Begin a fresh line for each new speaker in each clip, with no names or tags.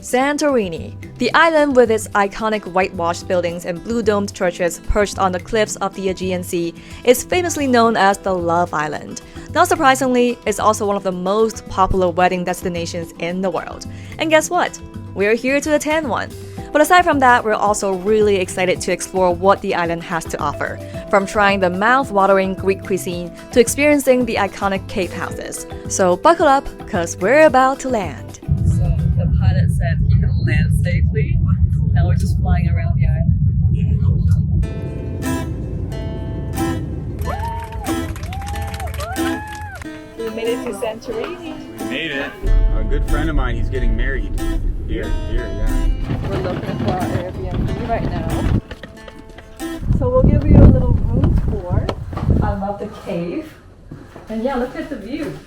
Santorini. The island with its iconic whitewashed buildings and blue-domed churches perched on the cliffs of the Aegean Sea is famously known as the Love Island. Not surprisingly, it's also one of the most popular wedding destinations in the world. And guess what? We're here to attend one. But aside from that, we're also really excited to explore what the island has to offer, from trying the mouth-watering Greek cuisine to experiencing the iconic cave houses. So buckle up, cause we're about to land. So the pilot said he can land safely. Now we're just flying around the island. We made it to Santorini.
We made it. A good friend of mine, he's getting married. Here, yeah.
We're looking for our Airbnb right now. So we'll give you a little room tour. I love the cave. And yeah, look at the view.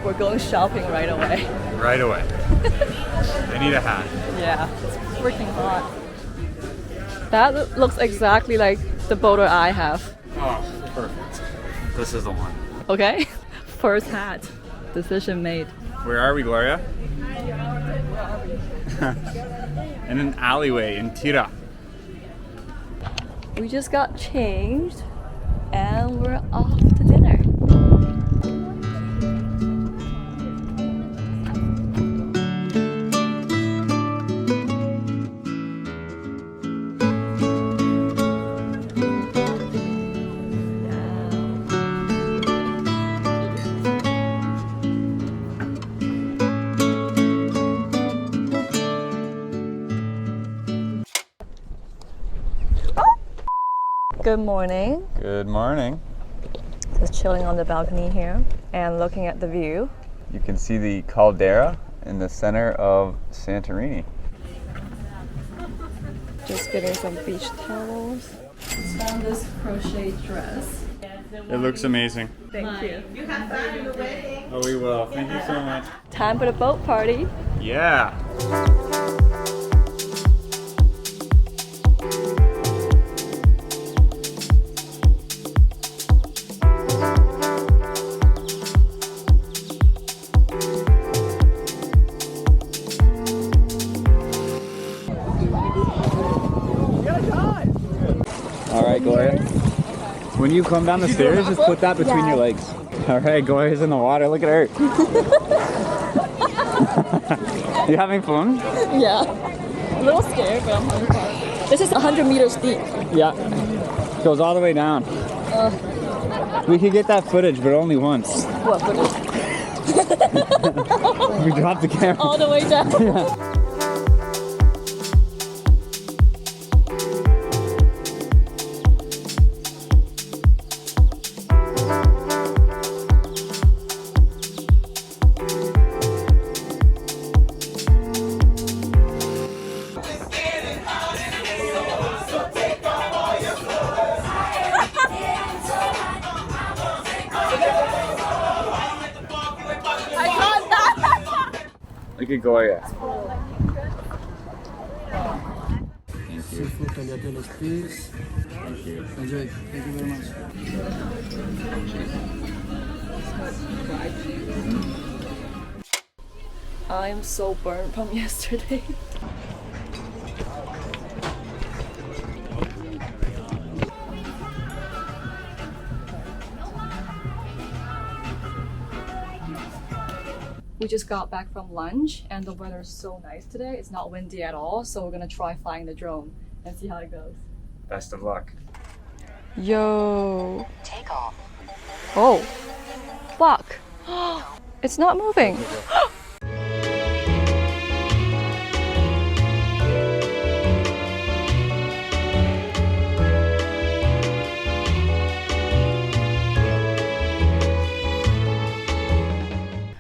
We're going shopping right away.
Right away. I need a hat.
Yeah, it's freaking hot. That looks exactly like the boater I have.
Oh, perfect. This is the one.
Okay, first hat. Decision made.
Where are we, Gloria? In an alleyway in Tira.
We just got changed and we're off to dinner. Good morning.
Good morning.
Just chilling on the balcony here and looking at the view.
You can see the caldera in the center of Santorini.
Just getting some beach towels. Found this crochet dress.
It looks amazing.
Thank you.
You have fun in the wedding.
Oh, we will. Thank you so much.
Time for the boat party.
Yeah. All right, Gloria. When you come down the stairs, just put that between your legs. All right, Gloria's in the water. Look at her. You having fun?
Yeah. A little scared, but I'm having fun. This is 100 meters deep.
Yeah. Goes all the way down. We could get that footage, but only once.
What footage?
We dropped the camera.
All the way down.
Yeah. Look at Gloria. Thank you. Thank you.
Enjoy. Thank you very much.
I'm so burnt from yesterday. We just got back from lunch and the weather is so nice today. It's not windy at all, so we're gonna try flying the drone and see how it goes.
Best of luck.
Yo. Take off. Oh. Fuck. It's not moving.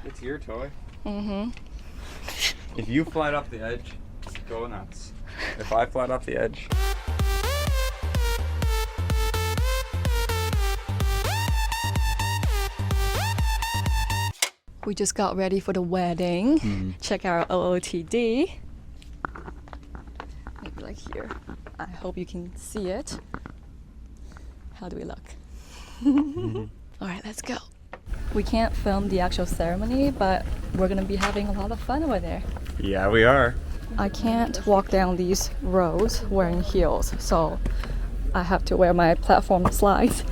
It's your toy.
Mm-hmm.
If you fly off the edge, go nuts. If I fly off the edge.
We just got ready for the wedding. Check our OOTD. Maybe like here. I hope you can see it. How do we look? All right, let's go. We can't film the actual ceremony, but we're gonna be having a lot of fun over there.
Yeah, we are.
I can't walk down these roads wearing heels, so I have to wear my platform slides.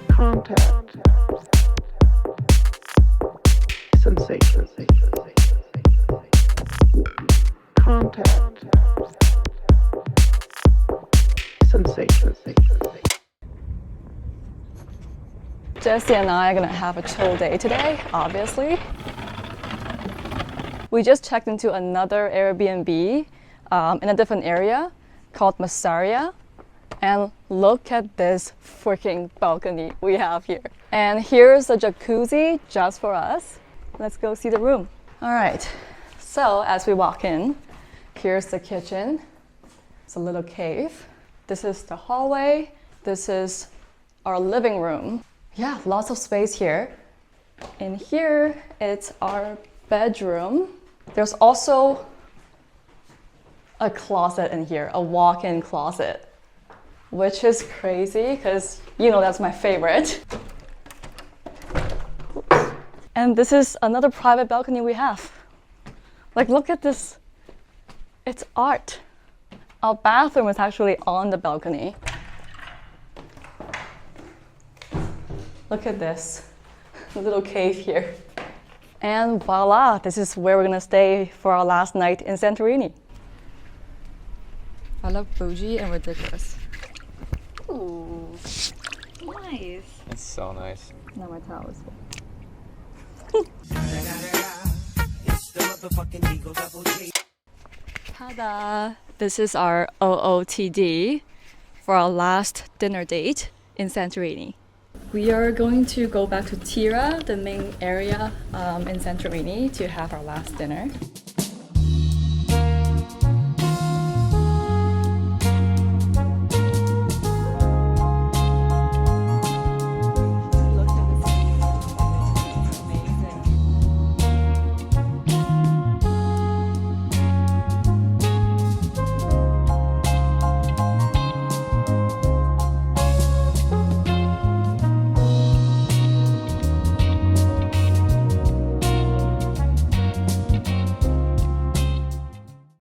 Contact. Sensation. Contact. Sensation.
Jessie and I are gonna have a chill day today, obviously. We just checked into another Airbnb in a different area called Massaria. And look at this freaking balcony we have here. And here's a jacuzzi just for us. Let's go see the room. All right, so as we walk in, here's the kitchen. It's a little cave. This is the hallway. This is our living room. Yeah, lots of space here. In here, it's our bedroom. There's also a closet in here, a walk-in closet, which is crazy because you know that's my favorite. And this is another private balcony we have. Like, look at this. It's art. Our bathroom is actually on the balcony. Look at this little cave here. And voila, this is where we're gonna stay for our last night in Santorini. I love bougie and ridiculous. Ooh, nice.
It's so nice.
Now my towel is Ta-da! This is our OOTD for our last dinner date in Santorini. We are going to go back to Tira, the main area in Santorini, to have our last dinner.